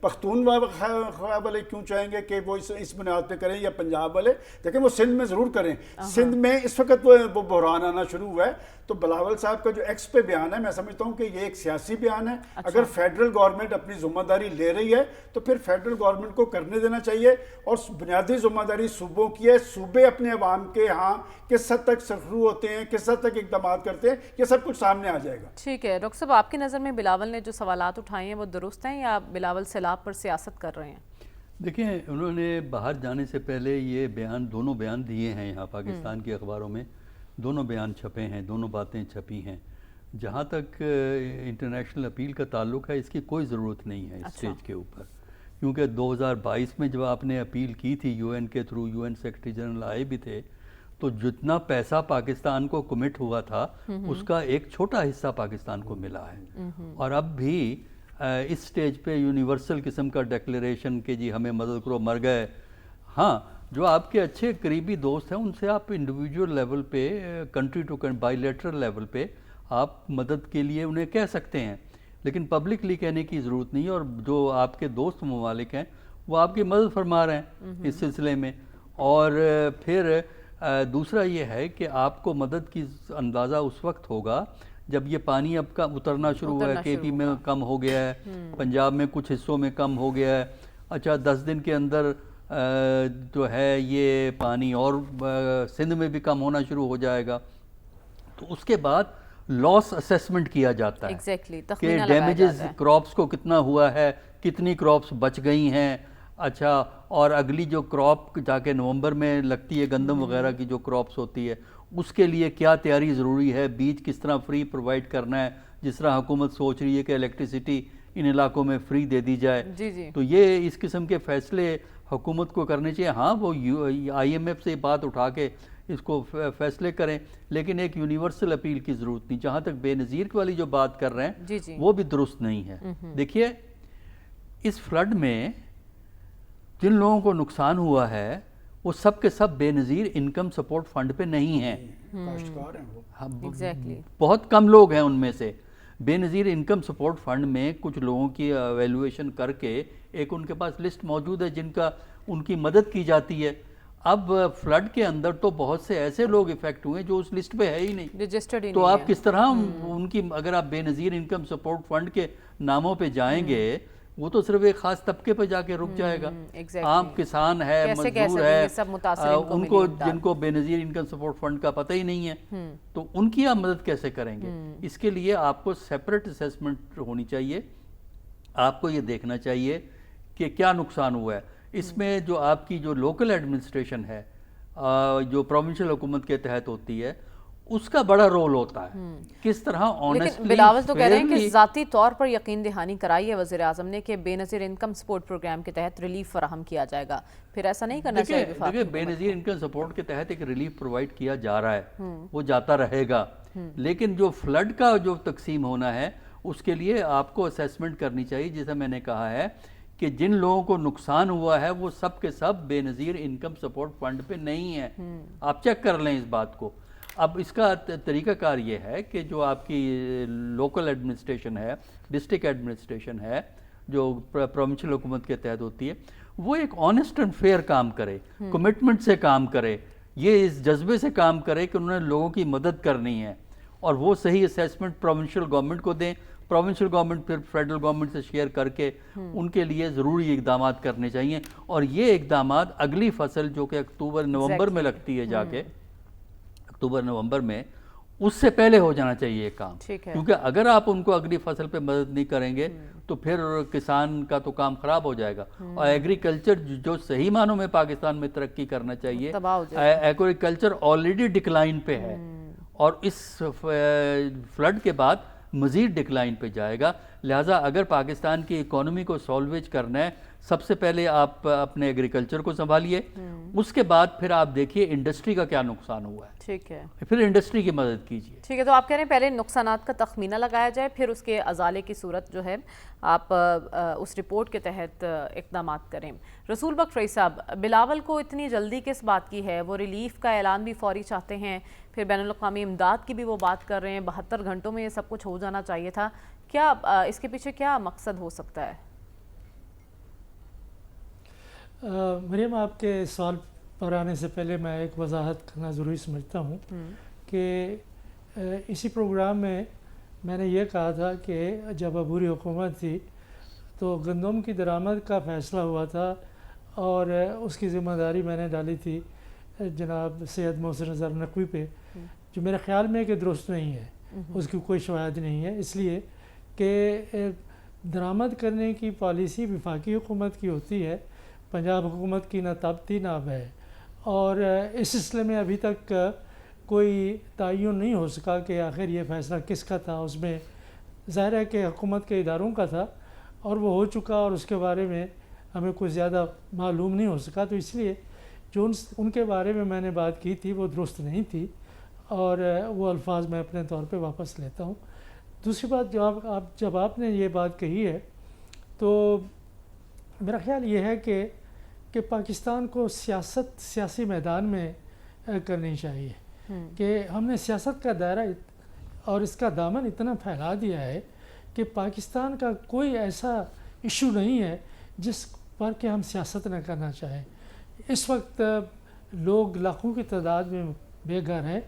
پختونخوا والے کیوں چاہیں گے کہ وہ اس بنیاد پہ کریں یا پنجاب والے؟ دیکھیں وہ سندھ میں ضرور کریں. سندھ میں اس وقت وہ بحران آنا شروع ہوا ہے. تو بلاول صاحب کا جو ایکس پہ بیان ہے، میں سمجھتا ہوں کہ یہ ایک سیاسی بیان ہے. اگر فیڈرل گورنمنٹ اپنی ذمہ داری لے رہی ہے تو پھر فیڈرل گورنمنٹ کو کرنے دینا چاہیے، اور بنیادی ذمہ داری صوبوں کی ہے. صوبے اپنے عوام کے ہاں کس حد تک سخرو ہوتے ہیں، کس حد تک اقدامات کرتے ہیں، یہ سب کچھ سامنے آ جائے گا. ٹھیک ہے ڈاکٹر صاحب، آپ کی نظر میں بلاول نے جو سوالات اٹھائے ہیں وہ درست ہیں یا بلاول سیلاب پر سیاست کر رہے ہیں؟ دیکھیں انہوں نے باہر جانے سے پہلے یہ دونوں بیان دیے ہیں یہاں پاکستان کے اخباروں میں، دونوں بیان چھپے ہیں، دونوں باتیں چھپی ہیں. جہاں تک انٹرنیشنل اپیل کا تعلق ہے، اس کی کوئی ضرورت نہیں ہے اس سٹیج کے اوپر، کیونکہ 2022 میں جب آپ نے اپیل کی تھی یو این کے through, U N secretary general آئے بھی تھے، تو جتنا پیسہ پاکستان کو کمٹ ہوا تھا اس کا ایک چھوٹا حصہ پاکستان کو ملا ہے. اور اب بھی اس سٹیج پہ یونیورسل قسم کا ڈیکلیریشن کہ جی ہمیں مدد کرو، مر گئے. ہاں، جو آپ کے اچھے قریبی دوست ہیں ان سے آپ انڈیویجول لیول پہ، country to bilateral level پہ آپ مدد کے لیے انہیں کہہ سکتے ہیں، لیکن پبلکلی کہنے کی ضرورت نہیں. اور جو آپ کے دوست ممالک ہیں وہ آپ کی مدد فرما رہے ہیں اس سلسلے میں. اور پھر دوسرا یہ ہے کہ آپ کو مدد کی اندازہ اس وقت ہوگا جب یہ پانی اب کا اترنا شروع ہوا ہے. کے پی میں کم ہو گیا ہے، پنجاب میں کچھ حصوں میں کم ہو گیا ہے. اچھا 10 دن کے اندر جو ہے یہ پانی اور سندھ میں بھی کم ہونا شروع ہو جائے گا. تو اس کے بعد لاس اسیسمنٹ کیا جاتا ہے کہ ڈیمیجز کراپس کو کتنا ہوا ہے، کتنی کراپس بچ گئی ہیں. اچھا، اور اگلی جو کراپ جا کے نومبر میں لگتی ہے، گندم وغیرہ کی جو کراپس ہوتی ہے، اس کے لیے کیا تیاری ضروری ہے، بیج کس طرح فری پرووائڈ کرنا ہے، جس طرح حکومت سوچ رہی ہے کہ الیکٹریسٹی ان علاقوں میں فری دے دی جائے. تو یہ اس قسم کے فیصلے حکومت کو کرنے چاہیے. ہاں وہ آئی ایم ایف سے بات اٹھا کے اس کو فیصلے کریں، لیکن ایک یونیورسل اپیل کی ضرورت نہیں. جہاں تک بے نظیر والی جو بات کر رہے ہیں وہ بھی درست نہیں ہے. دیکھیے اس فلڈ میں جن لوگوں کو نقصان ہوا ہے وہ سب کے سب بے نظیر انکم سپورٹ فنڈ پہ نہیں ہیں. بہت کم لوگ ہیں ان میں سے. بے نظیر انکم سپورٹ فنڈ میں کچھ لوگوں کی ایویلویشن کر کے ایک ان کے پاس لسٹ موجود ہے جن کا ان کی مدد کی جاتی ہے. اب فلڈ کے اندر تو بہت سے ایسے لوگ افیکٹ ہوئے جو اس لسٹ پہ ہے ہی نہیں. تو آپ کس طرح ان کی، اگر آپ بے نظیر انکم سپورٹ فنڈ کے ناموں پہ جائیں گے وہ تو صرف ایک خاص طبقے پہ جا کے رک جائے گا. عام کسان ہے، مزدور ہے، ان کو جن کو بے نظیر انکم سپورٹ فنڈ کا پتہ ہی نہیں ہے، تو ان کی آپ مدد کیسے کریں گے؟ اس کے لیے آپ کو سیپریٹ اسیسمنٹ ہونی چاہیے. آپ کو یہ دیکھنا چاہیے کہ کیا نقصان ہوا ہے. اس میں جو آپ کی جو لوکل ایڈمنسٹریشن ہے جو پروونشل حکومت کے تحت ہوتی ہے، اس کا بڑا رول ہوتا ہے. کس طرح لیکن بلاول تو کہہ رہے ہیں کہ ذاتی طور پر یقین دہانی کرائی ہے وزیر اعظم نے کہ بے نظیر انکم سپورٹ پروگرام کے تحت ریلیف فراہم کیا جائے گا. پھر ایسا نہیں کرنا چاہیے. دیکھیں بے نظیر انکم سپورٹ کے تحت ایک ریلیف پرووائڈ کیا جا رہا ہے، وہ جاتا رہے گا، لیکن جو فلڈ کا جو تقسیم ہونا ہے اس کے لیے آپ کو اسیسمنٹ کرنی چاہیے. جیسا میں نے کہا ہے کہ جن لوگوں کو نقصان ہوا ہے وہ سب کے سب بے نظیر انکم سپورٹ فنڈ پہ نہیں ہیں. آپ چیک کر لیں اس بات کو. اب اس کا طریقہ کار یہ ہے کہ جو آپ کی لوکل ایڈمنسٹریشن ہے، ڈسٹرکٹ ایڈمنسٹریشن ہے جو پروونشل حکومت کے تحت ہوتی ہے، وہ ایک آنیسٹ اینڈ فیئر کام کرے، کمٹمنٹ سے کام کرے، یہ اس جذبے سے کام کرے کہ انہوں نے لوگوں کی مدد کرنی ہے، اور وہ صحیح اسیسمنٹ پروونشل گورنمنٹ کو دیں. پروونشل گورنمنٹ پھر فیڈرل گورنمنٹ سے شیئر کر کے ان کے لیے ضروری اقدامات کرنے چاہیے. اور یہ اقدامات اگلی فصل جو کہ اکتوبر نومبر میں لگتی ہے، جا کے اکتوبر نومبر میں، اس سے پہلے ہو جانا چاہیے یہ کام. کیونکہ اگر آپ ان کو اگلی فصل پہ مدد نہیں کریں گے تو پھر کسان کا تو کام خراب ہو جائے گا. اور ایگریکلچر جو صحیح معنوں میں پاکستان میں ترقی کرنا چاہیے، ایگریکلچر آلریڈی ڈکلائن پہ ہے اور اس فلڈ کے بعد مزید ڈکلائن پہ جائے گا. لہٰذا اگر پاکستان کی اکانومی کو سالویج کرنا ہے، سب سے پہلے آپ اپنے ایگریکلچر کو سنبھالیے، اس کے بعد پھر آپ دیکھیے انڈسٹری کا کیا نقصان ہوا ہے. ٹھیک ہے، پھر انڈسٹری کی مدد کیجیے. ٹھیک ہے. تو آپ کہہ رہے ہیں پہلے نقصانات کا تخمینہ لگایا جائے، پھر اس کے ازالے کی صورت جو ہے آپ اس رپورٹ کے تحت اقدامات کریں. رسول بخش رئیس صاحب، بلاول کو اتنی جلدی کس بات کی ہے؟ وہ ریلیف کا اعلان بھی فوری چاہتے ہیں، پھر بین الاقوامی امداد کی بھی وہ بات کر رہے ہیں، 72 گھنٹوں میں یہ سب کچھ ہو جانا چاہیے تھا. کیا اس کے پیچھے کیا مقصد ہو سکتا ہے؟ مریم آپ کے سوال پر آنے سے پہلے میں ایک وضاحت کرنا ضروری سمجھتا ہوں کہ اسی پروگرام میں نے یہ کہا تھا کہ جب عبوری حکومت تھی تو گندم کی درآمد کا فیصلہ ہوا تھا اور اس کی ذمہ داری میں نے ڈالی تھی جناب سید محسن نظر نقوی پہ، جو میرے خیال میں کہ درست نہیں ہے، اس کی کوئی شواہد نہیں ہے، اس لیے کہ درآمد کرنے کی پالیسی وفاقی حکومت کی ہوتی ہے، پنجاب حکومت کی نہ تب تھی نہ اب ہے، اور اس سلسلے میں ابھی تک کوئی تعین نہیں ہو سکا کہ آخر یہ فیصلہ کس کا تھا۔ اس میں ظاہر ہے کہ حکومت کے اداروں کا تھا اور وہ ہو چکا، اور اس کے بارے میں ہمیں کوئی زیادہ معلوم نہیں ہو سکا، تو اس لیے جو ان کے بارے میں میں نے بات کی تھی وہ درست نہیں تھی، اور وہ الفاظ میں اپنے طور پہ واپس لیتا ہوں۔ دوسری بات جب آپ نے یہ بات کہی ہے تو میرا خیال یہ ہے کہ پاکستان کو سیاسی میدان میں کرنی چاہیے، کہ ہم نے سیاست کا دائرہ اور اس کا دامن اتنا پھیلا دیا ہے کہ پاکستان کا کوئی ایسا ایشو نہیں ہے جس پر کہ ہم سیاست نہ کرنا چاہیں۔ اس وقت لوگ لاکھوں کی تعداد میں بے گھر ہیں،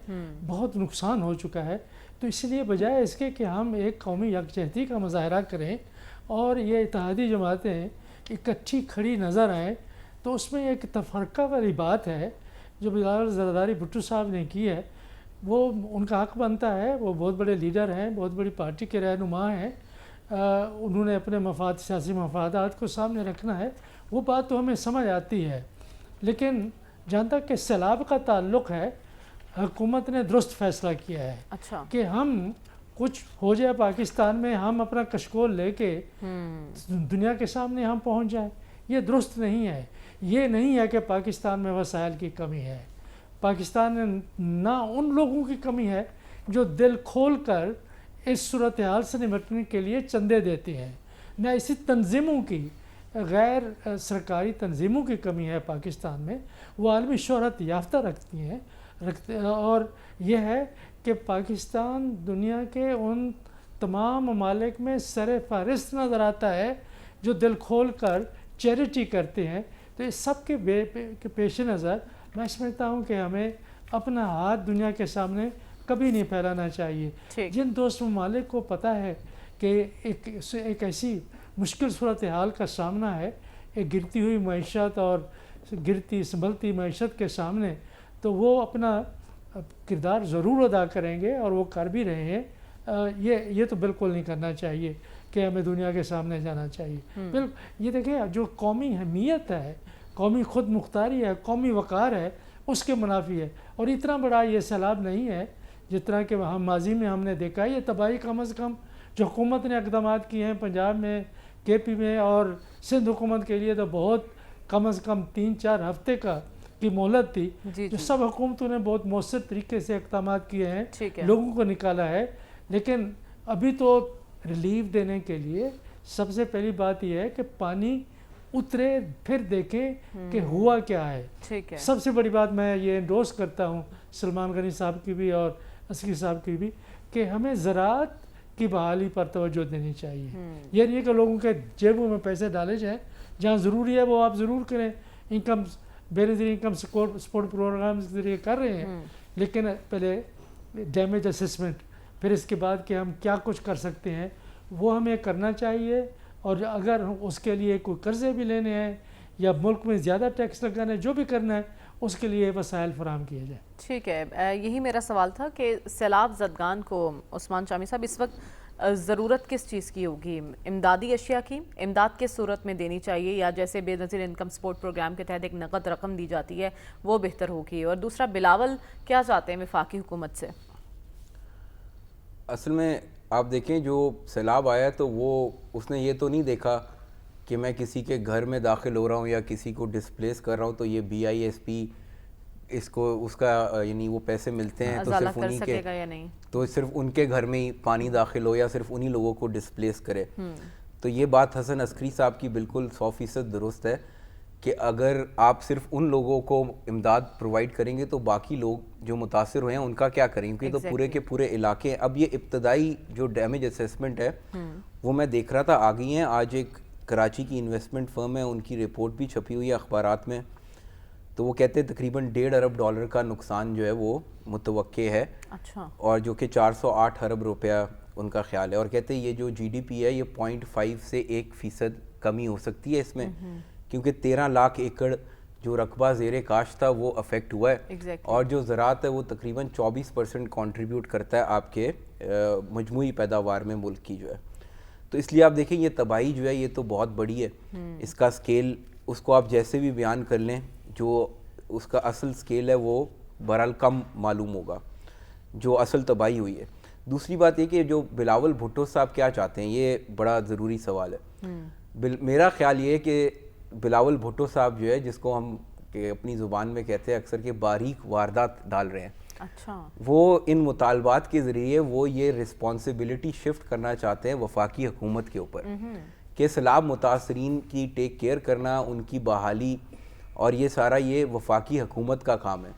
بہت نقصان ہو چکا ہے، تو اس لیے بجائے اس کے کہ ہم ایک قومی یکجہتی کا مظاہرہ کریں اور یہ اتحادی جماعتیں اکٹھی کھڑی نظر آئیں، تو اس میں ایک تفرقہ والی بات ہے جو بلاول زرداری بھٹو صاحب نے کی ہے، وہ ان کا حق بنتا ہے، وہ بہت بڑے لیڈر ہیں، بہت بڑی پارٹی کے رہنما ہیں، انہوں نے اپنے سیاسی مفادات کو سامنے رکھنا ہے، وہ بات تو ہمیں سمجھ آتی ہے، لیکن جہاں تک کہ سیلاب کا تعلق ہے، حکومت نے درست فیصلہ کیا ہے کہ ہم کچھ ہو جائے پاکستان میں، ہم اپنا کشکول لے کے دنیا کے سامنے ہم پہنچ جائیں، یہ درست نہیں ہے۔ یہ نہیں ہے کہ پاکستان میں وسائل کی کمی ہے، پاکستان میں نہ ان لوگوں کی کمی ہے جو دل کھول کر اس صورتحال سے نمٹنے کے لیے چندے دیتے ہیں، نہ اسی تنظیموں کی، غیر سرکاری تنظیموں کی کمی ہے پاکستان میں، وہ عالمی شہرت یافتہ رکھتے ہیں، اور یہ ہے کہ پاکستان دنیا کے ان تمام ممالک میں سر فہرست نظر آتا ہے جو دل کھول کر چیریٹی کرتے ہیں۔ تو اس سب کے پیش نظر میں سمجھتا ہوں کہ ہمیں اپنا ہاتھ دنیا کے سامنے کبھی نہیں پھیلانا چاہیے۔ جن دوست ممالک کو پتہ ہے کہ ایک ایسی مشکل صورتحال کا سامنا ہے، ایک گرتی ہوئی معیشت اور گرتی سنبھلتی معیشت کے سامنے، تو وہ اپنا کردار ضرور ادا کریں گے، اور وہ کر بھی رہے ہیں۔ یہ تو بالکل نہیں کرنا چاہیے کہ ہمیں دنیا کے سامنے جانا چاہیے۔ یہ دیکھیں، جو قومی حمیت ہے، قومی خود مختاری ہے، قومی وقار ہے، اس کے منافی ہے، اور اتنا بڑا یہ سیلاب نہیں ہے جتنا کہ ہم ماضی میں ہم نے دیکھا ہے۔ یہ تباہی کم از کم جو حکومت نے اقدامات کیے ہیں پنجاب میں، کے پی میں اور سندھ حکومت کے لیے، تو بہت کم از کم 3-4 ہفتے کی مہلت تھی، جو سب حکومتوں نے بہت مؤثر طریقے سے اقدامات کیے ہیں، لوگوں کو نکالا ہے۔ لیکن ابھی تو ریلیف دینے کے لیے سب سے پہلی بات یہ ہے کہ پانی اترے، پھر دیکھیں کہ ہوا کیا ہے۔ سب سے بڑی بات میں یہ انڈورس کرتا ہوں سلمان غنی صاحب کی بھی اور عسکری صاحب کی بھی، کہ ہمیں زراعت کی بحالی پر توجہ دینی چاہیے۔ یہ نہیں کہ لوگوں کے جیبوں میں پیسے ڈالے جائیں، جہاں ضروری ہے وہ آپ ضرور کریں، انکم بے نظیر انکم سپورٹ پروگرام کے ذریعے کر رہے ہیں، لیکن پہلے ڈیمیج اسسمنٹ، پھر اس کے بعد کہ ہم کیا کچھ کر سکتے ہیں وہ ہمیں کرنا چاہیے، اور اگر اس کے لیے کوئی قرضے بھی لینے ہیں یا ملک میں زیادہ ٹیکس لگانا ہے، جو بھی کرنا ہے اس کے لیے وسائل فراہم کیے جائیں۔ ٹھیک ہے، یہی میرا سوال تھا کہ سیلاب زدگان کو عثمان شامی صاحب اس وقت ضرورت کس چیز کی ہوگی؟ امدادی اشیاء کی، امداد کس صورت میں دینی چاہیے، یا جیسے بے نظیر انکم سپورٹ پروگرام کے تحت ایک نقد رقم دی جاتی ہے وہ بہتر ہوگی؟ اور دوسرا، بلاول کیا چاہتے ہیں وفاقی حکومت سے؟ اصل میں آپ دیکھیں، جو سیلاب آیا تو وہ اس نے یہ تو نہیں دیکھا کہ میں کسی کے گھر میں داخل ہو رہا ہوں یا کسی کو ڈسپلیس کر رہا ہوں تو یہ BISP اس کا یعنی وہ پیسے ملتے ہیں تو صرف انہی کے، تو صرف ان کے گھر میں ہی پانی داخل ہو یا صرف انہی لوگوں کو ڈسپلیس کرے۔ تو یہ بات حسن عسکری صاحب کی بالکل 100% درست ہے کہ اگر آپ صرف ان لوگوں کو امداد پرووائڈ کریں گے تو باقی لوگ جو متاثر ہوئے ہیں ان کا کیا کریں گے؟ کیونکہ تو پورے کے پورے علاقے ہیں۔ اب یہ ابتدائی جو ڈیمیج اسیسمنٹ ہے وہ میں دیکھ رہا تھا، آ گئی ہیں، آج ایک کراچی کی انویسٹمنٹ فرم ہے, ان کی رپورٹ بھی چھپی ہوئی ہے اخبارات میں, تو وہ کہتے ہیں تقریباً $1.5 ارب کا نقصان جو ہے وہ متوقع ہے. اچھا. اور جو کہ 408 ارب روپیہ ان کا خیال ہے, اور کہتے ہیں یہ جو جی ڈی پی ہے یہ 0.5 سے 1% کمی ہو سکتی ہے اس میں, کیونکہ 13 لاکھ ایکڑ جو رقبہ زیر کاشت تھا وہ افیکٹ ہوا ہے, اور جو زراعت ہے وہ تقریباً 24% کنٹریبیوٹ کرتا ہے آپ کے مجموعی پیداوار میں ملک کی جو ہے. تو اس لیے آپ دیکھیں یہ تباہی جو ہے یہ تو بہت بڑی ہے, اس کا سکیل اس کو آپ جیسے بھی بیان کر لیں, جو اس کا اصل سکیل ہے وہ بہرحال کم معلوم ہوگا جو اصل تباہی ہوئی ہے. دوسری بات یہ کہ جو بلاول بھٹو صاحب کیا چاہتے ہیں, یہ بڑا ضروری سوال ہے. میرا خیال یہ ہے کہ بلاول بھٹو صاحب جو ہے, جس کو ہم اپنی زبان میں کہتے ہیں اکثر کہ باریک واردات ڈال رہے ہیں, اچھا, وہ ان مطالبات کے ذریعے وہ یہ رسپانسبلٹی شفٹ کرنا چاہتے ہیں وفاقی حکومت کے اوپر کہ سیلاب متاثرین کی ٹیک کیئر کرنا, ان کی بحالی, اور یہ سارا یہ وفاقی حکومت کا کام ہے.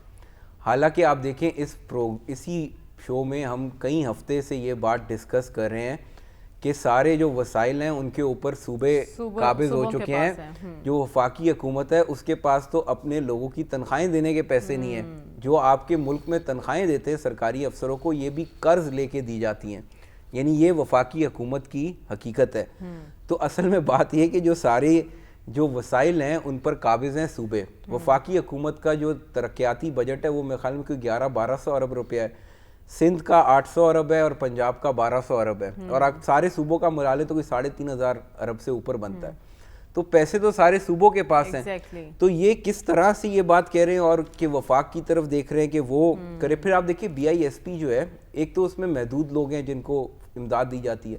حالانکہ آپ دیکھیں اسی شو میں ہم کئی ہفتے سے یہ بات ڈسکس کر رہے ہیں کہ سارے جو وسائل ہیں ان کے اوپر صوبے قابض ہو چکے ہیں. جو وفاقی حکومت ہے اس کے پاس تو اپنے لوگوں کی تنخواہیں دینے کے پیسے نہیں ہیں. جو آپ کے ملک میں تنخواہیں دیتے ہیں سرکاری افسروں کو, یہ بھی قرض لے کے دی جاتی ہیں. یعنی یہ وفاقی حکومت کی حقیقت ہے. تو اصل میں بات یہ کہ جو سارے جو وسائل ہیں ان پر قابض ہیں صوبے. وفاقی حکومت کا جو ترقیاتی بجٹ ہے وہ میرے خیال میں کوئی 1100-1200 ارب روپیہ ہے, سندھ کا 800 ارب ہے اور پنجاب کا 1200 ارب ہے, اور سارے صوبوں کا ملا لے تو کوئی 3500 ارب سے اوپر بنتا ہے. تو پیسے تو سارے صوبوں کے پاس ہیں. تو یہ کس طرح سے یہ بات کہہ رہے ہیں اور کہ وفاق کی طرف دیکھ رہے ہیں کہ وہ کرے. پھر آپ دیکھیں BISP جو ہے, ایک تو اس میں محدود لوگ ہیں جن کو امداد دی جاتی ہے,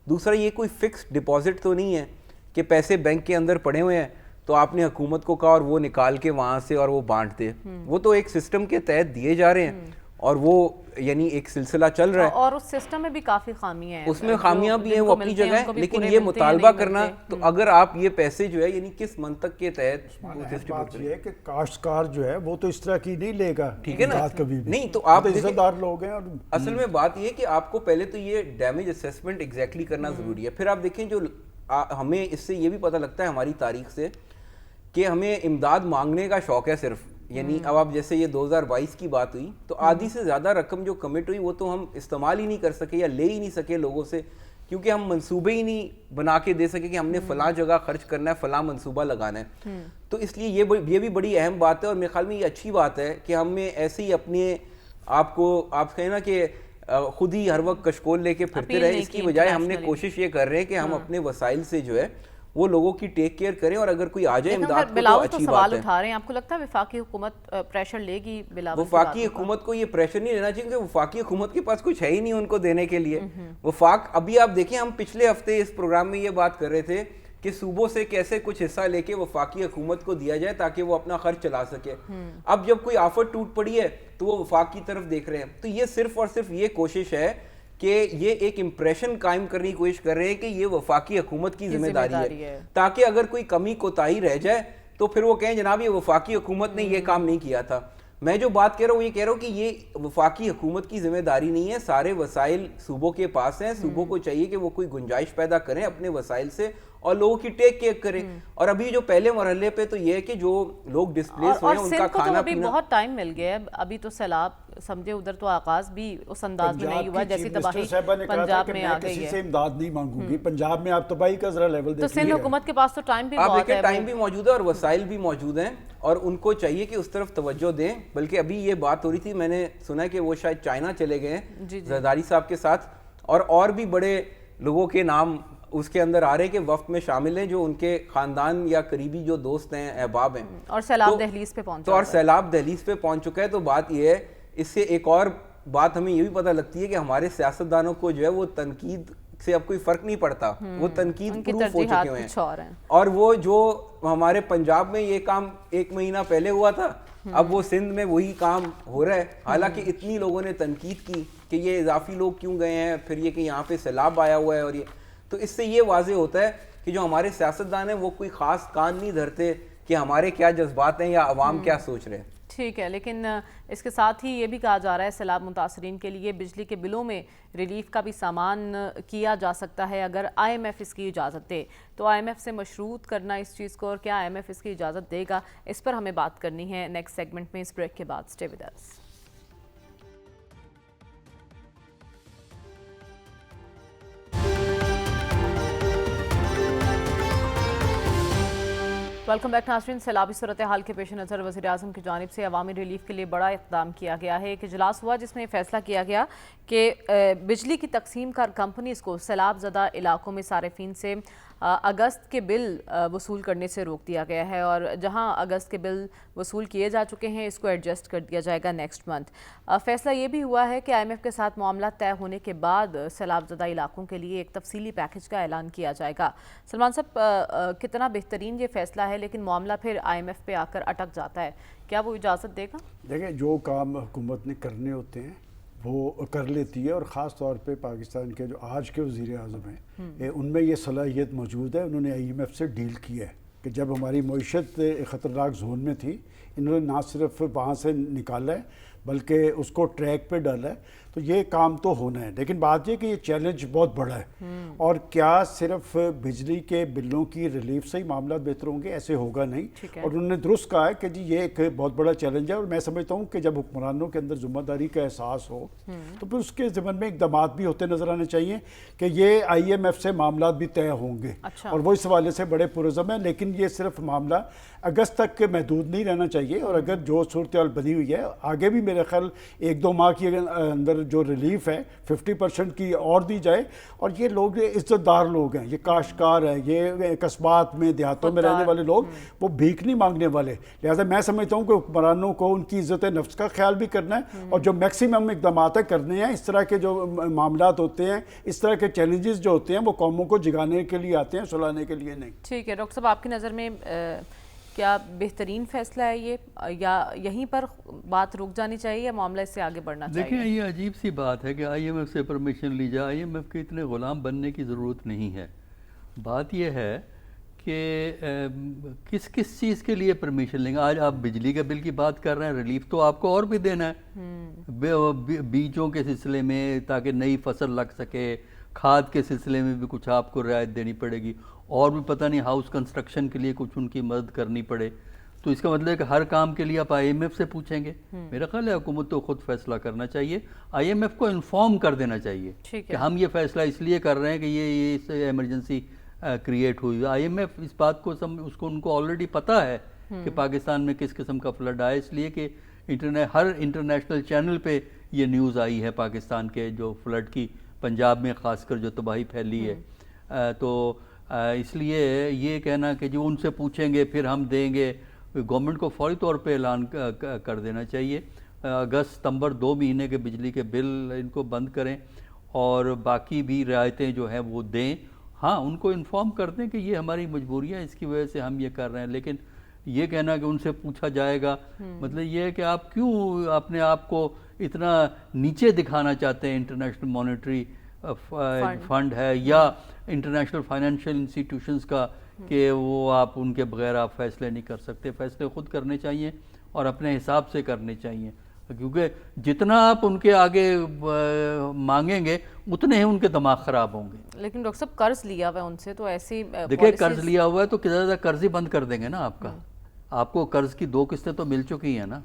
دوسرا یہ کوئی فکس ڈپازٹ تو نہیں ہے کہ پیسے بینک کے اندر پڑے ہوئے ہیں تو آپ نے حکومت کو کہا اور وہ نکال کے وہاں سے اور وہ بانٹ دے. وہ تو ایک سسٹم کے تحت دیے جا رہے ہیں اور وہ یعنی ایک سلسلہ چل رہا ہے, اور اس سسٹم میں بھی کافی خامیاں ہیں, اس میں خامیاں بھی ہیں وہ اپنی جگہ ہے. لیکن یہ مطالبہ کرنا تو اگر آپ یہ پیسے جو ہے یعنی کس منطق کے تحت بات یہ ہے کہ کاشتکار جو ہے وہ تو اس طرح کی نہیں لے گا, ٹھیک ہے نا, کبھی بھی نہیں. تو آپ عزت دار لوگ ہیں. اور اصل میں بات یہ ہے کہ آپ کو پہلے تو یہ ڈیمیج اسیسمنٹ ایگزیکٹلی کرنا ضروری ہے. پھر آپ دیکھیں جو ہمیں اس سے یہ بھی پتہ لگتا ہے ہماری تاریخ سے کہ ہمیں امداد مانگنے کا شوق ہے صرف. یعنی اب آپ جیسے یہ 2022 کی بات ہوئی تو آدھی سے زیادہ رقم جو کمٹ ہوئی وہ تو ہم استعمال ہی نہیں کر سکے یا لے ہی نہیں سکے لوگوں سے, کیونکہ ہم منصوبے ہی نہیں بنا کے دے سکے کہ ہم نے فلاں جگہ خرچ کرنا ہے, فلاں منصوبہ لگانا ہے. تو اس لیے یہ بھی بڑی اہم بات ہے, اور میرے خیال میں یہ اچھی بات ہے کہ ہمیں ایسے ہی اپنے آپ کہیں نا کہ خود ہی ہر وقت کشکول لے کے پھرتے رہے. اس کی بجائے ہم نے کوشش یہ کر رہے ہیں کہ ہم اپنے وسائل سے جو ہے وہ لوگوں کی ٹیک کیئر کریں, اور اگر کوئی آ جائے امداد کو تو اچھی بات ہے. اٹھا رہے ہیں, آپ کو لگتا ہے وفاقی حکومت پریشر لے گی بلاول؟ وفاقی حکومت کو یہ پریشر نہیں لینا چاہیے کیونکہ وفاقی حکومت کے پاس کچھ ہے ہی نہیں ان کو دینے کے لیے. وفاق ابھی آپ دیکھیں, ہم پچھلے ہفتے اس پروگرام میں یہ بات کر رہے تھے کہ صوبوں سے کیسے کچھ حصہ لے کے وفاقی حکومت کو دیا جائے تاکہ وہ اپنا خرچ چلا سکے. اب جب کوئی آفت ٹوٹ پڑی ہے تو وہ وفاق کی طرف دیکھ رہے ہیں. تو یہ صرف اور صرف یہ کوشش ہے کہ یہ ایک امپریشن قائم کرنے کی کوشش کر رہے ہیں کہ یہ وفاقی حکومت کی ذمہ داری ہے, تاکہ اگر کوئی کمی کوتاہی رہ جائے تو پھر وہ کہیں جناب یہ وفاقی حکومت نے یہ کام نہیں کیا تھا. میں جو بات کہہ رہا ہوں یہ کہہ رہا ہوں کہ یہ وفاقی حکومت کی ذمہ داری نہیں ہے, سارے وسائل صوبوں کے پاس ہیں. صوبوں کو چاہیے کہ وہ کوئی گنجائش پیدا کریں اپنے وسائل سے اور لوگوں کی ٹیک کیئر کریں. اور ابھی جو پہلے مرحلے پہ تو یہ ہے کہ جو لوگ ڈسپلیس ہوئے ہیں ان کا کھانا پینا, بہت ٹائم مل گیا ہے. ابھی تو سیلاب سمجھے ادھر تو آغاز بھی اس انداز میں نہیں ہوا جیسی تباہی پنجاب میں آ گئی ہے. کسی سے امداد نہیں مانگوں گی, پنجاب میں آپ تباہی کا ذرا لیول دیکھیں. تو سندھ حکومت کے پاس تو ٹائم بھی آپ بہت دیکھیں ٹائم بھی موجود ہے اور وسائل بھی موجود ہیں, اور ان کو چاہیے کہ اس طرف توجہ دیں. بلکہ ابھی یہ بات ہو رہی تھی, میں نے سنا ہے کہ وہ شاید چائنا چلے گئے ہیں زرداری صاحب کے ساتھ, اور بھی بڑے لوگوں کے نام اس کے اندر آ رہے کہ وفد میں شامل ہیں جو ان کے خاندان یا قریبی جو دوست ہیں, احباب ہیں. اور سیلاب دہلیز پہ پہنچا اور سیلاب دہلیز پہ پہنچ چکا ہے. تو بات یہ ہے, اس سے ایک اور بات ہمیں یہ بھی پتہ لگتی ہے کہ ہمارے سیاستدانوں کو جو ہے وہ تنقید سے اب کوئی فرق نہیں پڑتا, وہ تنقید پروف ہو چکے ہوئے ہیں. اور وہ جو ہمارے پنجاب میں یہ کام 1 مہینہ پہلے ہوا تھا, اب وہ سندھ میں وہی کام ہو رہا ہے. حالانکہ اتنی لوگوں نے تنقید کی کہ یہ اضافی لوگ کیوں گئے ہیں, پھر یہ کہ یہاں پہ سیلاب آیا ہوا ہے. اور یہ تو اس سے یہ واضح ہوتا ہے کہ جو ہمارے سیاستدان ہیں وہ کوئی خاص کان نہیں دھرتے کہ ہمارے کیا جذبات ہیں یا عوام کیا سوچ رہے ہیں. ٹھیک ہے، لیکن اس کے ساتھ ہی یہ بھی کہا جا رہا ہے سیلاب متاثرین کے لیے بجلی کے بلوں میں ریلیف کا بھی سامان کیا جا سکتا ہے اگر آئی ایم ایف اس کی اجازت دے. تو آئی ایم ایف سے مشروط کرنا اس چیز کو، اور کیا آئی ایم ایف اس کی اجازت دے گا، اس پر ہمیں بات کرنی ہے نیکسٹ سیگمنٹ میں، اس بریک کے بعد. Stay with us. Welcome back ناظرین. سیلابی صورتحال کے پیش نظر وزیراعظم کی جانب سے عوامی ریلیف کے لیے بڑا اقدام کیا گیا ہے. ایک اجلاس ہوا جس میں یہ فیصلہ کیا گیا کہ بجلی کی تقسیم کار کمپنیز کو سیلاب زدہ علاقوں میں صارفین سے اگست کے بل وصول کرنے سے روک دیا گیا ہے، اور جہاں اگست کے بل وصول کیے جا چکے ہیں اس کو ایڈجسٹ کر دیا جائے گا نیکسٹ منتھ. فیصلہ یہ بھی ہوا ہے کہ آئی ایم ایف کے ساتھ معاملات طے ہونے کے بعد سیلاب زدہ علاقوں کے لیے ایک تفصیلی پیکج کا اعلان کیا جائے گا. سلمان صاحب، کتنا بہترین یہ فیصلہ ہے، لیکن معاملہ پھر آئی ایم ایف پہ آ کر اٹک جاتا ہے، کیا وہ اجازت دے گا؟ دیکھیں، جو کام حکومت نے کرنے ہوتے ہیں وہ کر لیتی ہے، اور خاص طور پہ پاکستان کے جو آج کے وزیر اعظم ہیں ان میں یہ صلاحیت موجود ہے. انہوں نے آئی ایم ایف سے ڈیل کیا ہے کہ جب ہماری معیشت خطرناک زون میں تھی، انہوں نے نہ صرف وہاں سے نکالا ہے بلکہ اس کو ٹریک پہ ڈالا ہے. تو یہ کام تو ہونا ہے، لیکن بات یہ کہ یہ چیلنج بہت بڑا ہے، اور کیا صرف بجلی کے بلوں کی ریلیف سے ہی معاملات بہتر ہوں گے؟ ایسے ہوگا نہیں. اور انہوں نے درست کہا ہے کہ جی یہ ایک بہت بڑا چیلنج ہے، اور میں سمجھتا ہوں کہ جب حکمرانوں کے اندر ذمہ داری کا احساس ہو تو پھر اس کے ضمن میں اقدامات بھی ہوتے نظر آنے چاہیے کہ یہ آئی ایم ایف سے معاملات بھی طے ہوں گے. اور وہ اس حوالے سے بڑے پرعزم ہیں، لیکن یہ صرف معاملہ اگست تک کے محدود نہیں رہنا چاہیے. اور اگر جو صورتحال بنی ہوئی ہے آگے بھی میرے خیال 1-2 ماہ کے اندر جو ریلیف ہے 50% کی اور دی جائے. اور یہ لوگ عزت دار لوگ ہیں، یہ کاشتکار ہیں، یہ قصبات میں دیہاتوں میں رہنے والے لوگ، وہ بھیک نہیں مانگنے والے. لہٰذا میں سمجھتا ہوں کہ حکمرانوں کو ان کی عزت نفس کا خیال بھی کرنا ہے، اور جو میکسیمم اقدامات کرنے ہیں. اس طرح کے جو معاملات ہوتے ہیں، اس طرح کے چیلنجز جو ہوتے ہیں، وہ قوموں کو جگانے کے لیے آتے ہیں، سلانے کے لیے نہیں. ٹھیک ہے ڈاکٹر صاحب، آپ کی نظر میں کیا بہترین فیصلہ ہے یہ، یا یہیں پر بات رک جانی چاہیے یا معاملہ اس سے آگے بڑھنا چاہیے؟ دیکھیں، یہ عجیب سی بات ہے کہ آئی ایم ایف سے پرمیشن لی جائے. آئی ایم ایف کے اتنے غلام بننے کی ضرورت نہیں ہے. بات یہ ہے کہ کس چیز کے لیے پرمیشن لیں گے. آج آپ بجلی کے بل کی بات کر رہے ہیں، ریلیف تو آپ کو اور بھی دینا ہے بیجوں کے سلسلے میں، تاکہ نئی فصل لگ سکے. کھاد کے سلسلے میں بھی کچھ آپ کو رعایت دینی پڑے گی، اور بھی پتہ نہیں ہاؤس کنسٹرکشن کے لیے کچھ ان کی مدد کرنی پڑے. تو اس کا مطلب ہے کہ ہر کام کے لیے آپ آئی ایم ایف سے پوچھیں گے؟ میرا خیال ہے حکومت کو خود فیصلہ کرنا چاہیے. آئی ایم ایف کو انفارم کر دینا چاہیے کہ ہم یہ فیصلہ اس لیے کر رہے ہیں کہ یہ ایمرجنسی کریٹ ہوئی. آئی ایم ایف اس بات کو ان کو آلریڈی پتہ ہے کہ پاکستان میں کس قسم کا فلڈ آیا، اس لیے کہ ہر انٹرنیشنل چینل پہ یہ نیوز آئی ہے پاکستان کے جو فلڈ کی، پنجاب میں خاص کر جو تباہی پھیلی ہے. تو اس لیے یہ کہنا کہ جو ان سے پوچھیں گے پھر ہم دیں گے، گورنمنٹ کو فوری طور پہ اعلان کر دینا چاہیے. اگست ستمبر 2 مہینے کے بجلی کے بل ان کو بند کریں، اور باقی بھی رعایتیں جو ہیں وہ دیں. ہاں، ان کو انفارم کر دیں کہ یہ ہماری مجبوری ہے، اس کی وجہ سے ہم یہ کر رہے ہیں. لیکن یہ کہنا کہ ان سے پوچھا جائے گا، مطلب یہ ہے کہ آپ کیوں اپنے آپ کو اتنا نیچے دکھانا چاہتے ہیں. انٹرنیشنل مانیٹری فنڈ ہے یا انٹرنیشنل فائنینشیل انسٹیٹیوشنز کا، کہ وہ آپ ان کے بغیر آپ فیصلے نہیں کر سکتے. فیصلے خود کرنے چاہیے اور اپنے حساب سے کرنے چاہیے، کیونکہ جتنا آپ ان کے آگے مانگیں گے اتنے ہی ان کے دماغ خراب ہوں گے. لیکن ڈاکٹر صاحب قرض لیا ہوا ہے ان سے، تو ایسی دیکھیں قرض لیا ہوا ہے تو زیادہ قرض ہی بند کر دیں گے نا. آپ کو قرض کی 2 قسطیں تو مل چکی ہیں نا.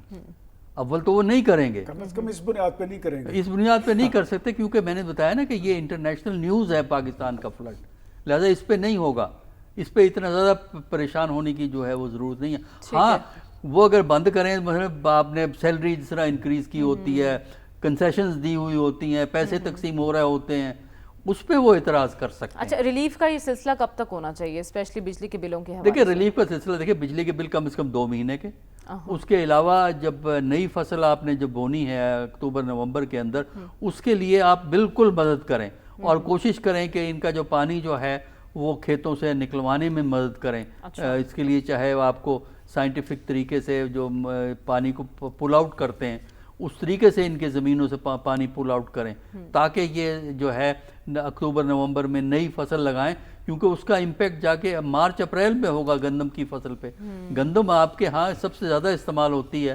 اول تو وہ نہیں کریں گے، کم از کم اس بنیاد پہ نہیں کریں گے. اس بنیاد پہ نہیں کر سکتے، کیونکہ میں نے بتایا نا کہ یہ انٹرنیشنل نیوز ہے پاکستان کا فلڈ، لہذا اس پہ نہیں ہوگا. اس پہ اتنا زیادہ پریشان ہونے کی جو ہے وہ ضرورت نہیں ہے. ہاں، وہ اگر بند کریں، مثلا آپ نے سیلری جس طرح انکریز کی ہوتی ہے، کنسیشنز دی ہوئی ہوتی ہیں، پیسے تقسیم ہو رہے ہوتے ہیں، اس پہ وہ اعتراض کر سکتے ہیں. اچھا، ریلیف کا یہ سلسلہ کب تک ہونا چاہیے، اسپیشلی بجلی کے بلوں کے حوالے؟ دیکھیں ریلیف کا سلسلہ، دیکھیں بجلی کے بل کم از کم 2 مہینے کے. اس کے علاوہ جب نئی فصل آپ نے جب بونی ہے اکتوبر نومبر کے اندر، اس کے لیے آپ بالکل مدد کریں، اور کوشش کریں کہ ان کا جو پانی جو ہے وہ کھیتوں سے نکلوانے میں مدد کریں. اس کے لیے چاہے آپ کو سائنٹیفک طریقے سے جو پانی کو پل آؤٹ کرتے ہیں، اس طریقے سے ان کے زمینوں سے پانی پل آؤٹ کریں، تاکہ یہ جو ہے اکتوبر نومبر میں نئی فصل لگائیں. کیونکہ اس کا امپیکٹ جا کے مارچ اپریل میں ہوگا گندم کی فصل پہ. گندم آپ کے ہاں سب سے زیادہ استعمال ہوتی ہے،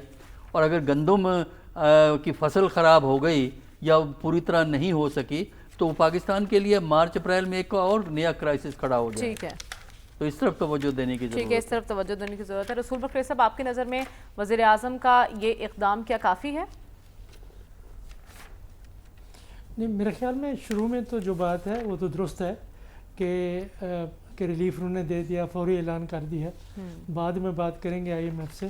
اور اگر گندم کی فصل خراب ہو گئی یا پوری طرح نہیں ہو سکی تو پاکستان کے لیے مارچ اپریل میں ایک اور نیا کرائسس کھڑا ہو جائے. ٹھیک ہے, تو اس طرف توجہ دینے کی ضرورت ہے. ٹھیک ہے, اس طرف توجہ دینے کی ضرورت ہے. رسول بکر صاحب, آپ کی نظر میں وزیر اعظم کا یہ اقدام کیا کافی ہے؟ نہیں, میرے خیال میں شروع میں تو جو بات ہے وہ تو درست ہے کہ ریلیف انہوں نے دے دیا, فوری اعلان کر دیا. بعد میں بات کریں گے IMF سے.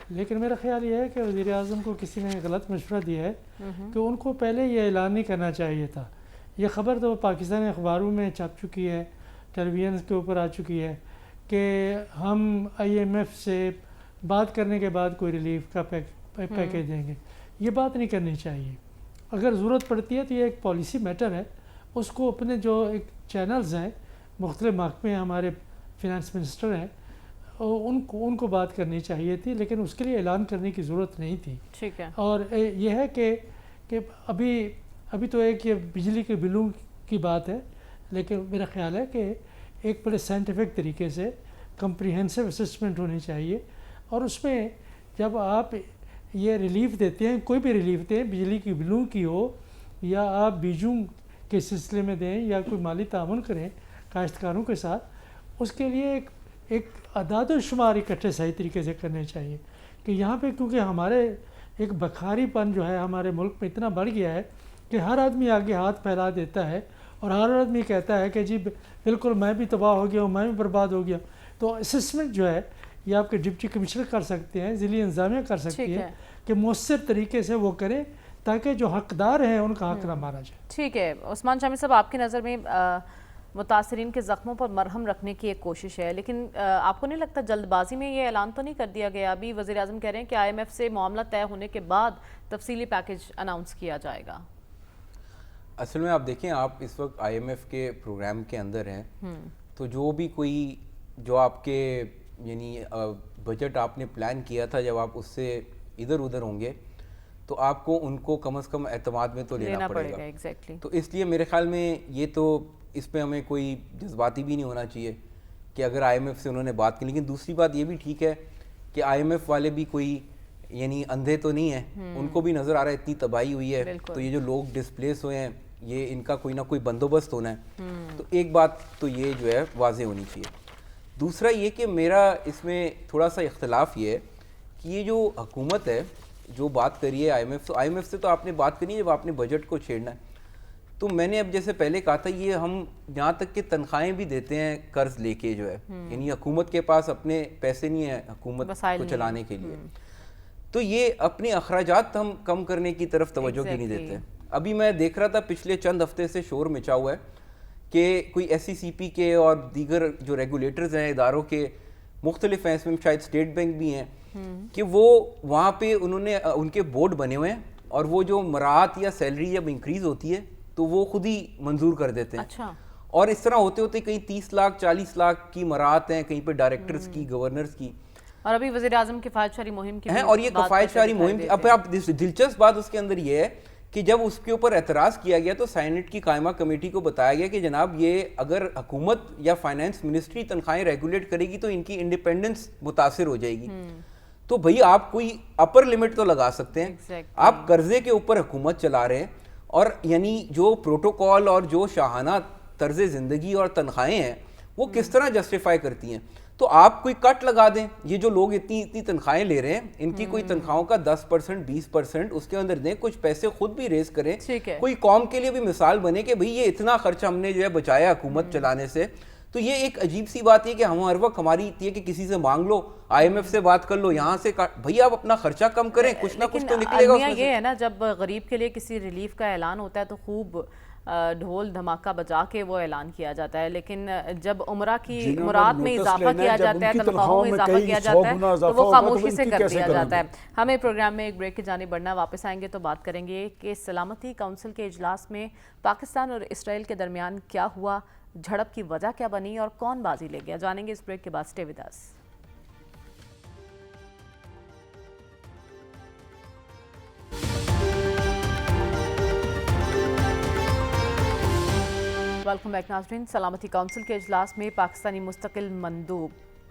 لیکن میرا خیال یہ ہے کہ وزیر اعظم کو کسی نے غلط مشورہ دیا ہے کہ ان کو پہلے یہ اعلان نہیں کرنا چاہیے تھا. یہ خبر تو پاکستانی اخباروں میں چھپ چکی ہے, ٹیلی ویژن کے اوپر آ چکی ہے کہ ہم IMF سے بات کرنے کے بعد کوئی ریلیف کا پیکیج دیں گے. یہ بات نہیں کرنی چاہیے. اگر ضرورت پڑتی ہے تو یہ ایک پالیسی میٹر ہے, اس کو اپنے جو ایک چینلز ہیں, مختلف محکمے ہمارے فینانس منسٹر ہیں, ان کو بات کرنی چاہیے تھی, لیکن اس کے لیے اعلان کرنے کی ضرورت نہیں تھی. ٹھیک ہے. اور یہ ہے کہ ابھی تو ایک یہ بجلی کے بلوں کی بات ہے, لیکن میرا خیال ہے کہ ایک بڑے سائنٹیفک طریقے سے کمپریہنسو اسسمنٹ ہونی چاہیے. اور اس میں جب آپ یہ ریلیف دیتے ہیں, کوئی بھی ریلیف دیں, بجلی کی بلوں کی ہو یا آپ بیجوں کے سلسلے میں دیں یا کوئی مالی تعاون کریں کاشتکاروں کے ساتھ, اس کے لیے ایک اعداد و شمار اکٹھے صحیح طریقے سے کرنے چاہیے. کہ یہاں پہ کیونکہ ہمارے ایک بکھاری پن جو ہے ہمارے ملک میں اتنا بڑھ گیا ہے کہ ہر آدمی آگے ہاتھ پھیلا دیتا ہے اور ہر آدمی کہتا ہے کہ جی بالکل میں بھی تباہ ہو گیا ہوں, میں بھی برباد ہو گیا. تو اسسمنٹ جو ہے یہ آپ کے ڈپٹی کمشنر کر سکتے ہیں, ضلعی انتظامیہ کر سکتی ہے کہ مؤثر طریقے سے وہ کریں تاکہ جو حقدار ہیں ان کا حق نہ مارا جائے. ٹھیک ہے. عثمان شامی صاحب, آپ کی نظر میں متاثرین کے زخموں پر مرہم رکھنے کی ایک کوشش ہے, لیکن آپ کو نہیں لگتا جلد بازی میں یہ اعلان تو نہیں کر دیا گیا؟ ابھی وزیر اعظم کہہ رہے ہیں کہ IMF سے معاملہ طے ہونے کے بعد تفصیلی پیکیج اناؤنس کیا جائے گا. اصل میں آپ دیکھیں, آپ اس وقت IMF کے پروگرام کے اندر ہیں, تو جو بھی کوئی جو آپ کے یعنی بجٹ آپ نے پلان کیا تھا, جب آپ اس سے ادھر ادھر ہوں گے تو آپ کو ان کو کم از کم اعتماد میں تو لینا پڑے گا. ایگزیکٹلی. تو اس لیے میرے خیال میں یہ تو اس پہ ہمیں کوئی جذباتی بھی نہیں ہونا چاہیے کہ اگر IMF سے انہوں نے بات کی. لیکن دوسری بات یہ بھی ٹھیک ہے کہ IMF والے بھی کوئی یعنی اندھے تو نہیں ہیں, ان کو بھی نظر آ رہا ہے اتنی تباہی ہوئی ہے, تو یہ جو لوگ ڈسپلیس ہوئے ہیں یہ ان کا کوئی نہ کوئی بندوبست ہونا ہے. تو ایک بات تو یہ جو ہے واضح ہونی چاہیے. دوسرا یہ کہ میرا اس میں تھوڑا سا اختلاف یہ ہے کہ یہ جو حکومت ہے جو بات کری ہے IMF سے تو آپ نے بات کرنی ہے جب آپ نے بجٹ کو چھیڑنا ہے. تو میں نے اب جیسے پہلے کہا تھا, یہ ہم جہاں تک کہ تنخواہیں بھی دیتے ہیں قرض لے کے جو ہے, یعنی حکومت کے پاس اپنے پیسے نہیں ہیں حکومت کو چلانے کے لیے, تو یہ اپنے اخراجات ہم کم کرنے کی طرف توجہ کیوں نہیں دیتے. ابھی میں دیکھ رہا تھا پچھلے چند ہفتے سے شور مچا ہوا ہے کہ کوئی SECP کے اور دیگر جو ریگولیٹرز ہیں اداروں کے مختلف ہیں, اس میں شاید اسٹیٹ بینک بھی ہیں, کہ وہ وہاں پہ انہوں نے ان کے بورڈ بنے ہوئے ہیں اور وہ جو مراعات یا سیلری جب انکریز ہوتی ہے تو وہ خود ہی منظور کر دیتے ہیں. اچھا. اور اس طرح ہوتے ہوتے کہیں 30 لاکھ 40 لاکھ کی مراعات ہیں, کہیں پہ ڈائریکٹرز کی, گورنرز کی. اور ابھی وزیر اعظم کفایت شاری مہم کی ہیں, اور یہ کفایت شاری مہم کی اب آپ دلچسپ بات اس کے اندر یہ ہے کہ جب اس کے اوپر اعتراض کیا گیا تو سینٹ کی قائمہ کمیٹی کو بتایا گیا کہ جناب یہ اگر حکومت یا فائنانس منسٹری تنخواہیں ریگولیٹ کرے گی تو ان کی انڈیپینڈنس متاثر ہو جائے گی. تو بھئی آپ کوئی اپر لمٹ تو لگا سکتے ہیں. آپ قرضے کے اوپر حکومت چلا رہے ہیں, اور یعنی جو پروٹوکول اور جو شاہانہ طرز زندگی اور تنخواہیں ہیں وہ کس طرح جسٹیفائی کرتی ہیں. تو آپ کوئی کٹ لگا دیں, یہ جو لوگ اتنی تنخواہیں لے رہے ہیں ان کی کوئی تنخواہوں کا 10% 20% اس کے اندر دیں, کچھ پیسے خود بھی ریز کریں, کوئی قوم کے لیے بھی مثال بنے کہ بھئی یہ اتنا خرچہ ہم نے جو ہے بچایا حکومت چلانے سے. تو یہ ایک عجیب سی بات ہے کہ ہم ہر وقت ہماری ہے کہ کسی سے مانگ لو, IMF سے بات کر لو, یہاں سے بھئی آپ اپنا خرچہ کم کریں, کچھ نہ کچھ تو نکلے گا اس میں سے. یہ ہے نا, جب غریب کے لیے کسی ریلیف کا اعلان ہوتا ہے تو خوب ڈھول دھماکہ بجا کے وہ اعلان کیا جاتا ہے, لیکن جب عمرہ کی مراد میں اضافہ کیا جاتا ہے, تنخواہوں میں اضافہ کیا جاتا ہے, تو وہ خاموشی سے کر دیا جاتا ہے. ہمیں پروگرام میں ایک بریک کی جانب بڑھنا, واپس آئیں گے تو بات کریں گے کہ سلامتی کونسل کے اجلاس میں پاکستان اور اسرائیل کے درمیان کیا ہوا, جھڑپ کی وجہ کیا بنی اور کون بازی لے گیا. جانیں گے اس بریک کے بعد. Stay with us. Welcome back ناظرین. سلامتی کونسل کے اجلاس میں پاکستانی مستقل مندوب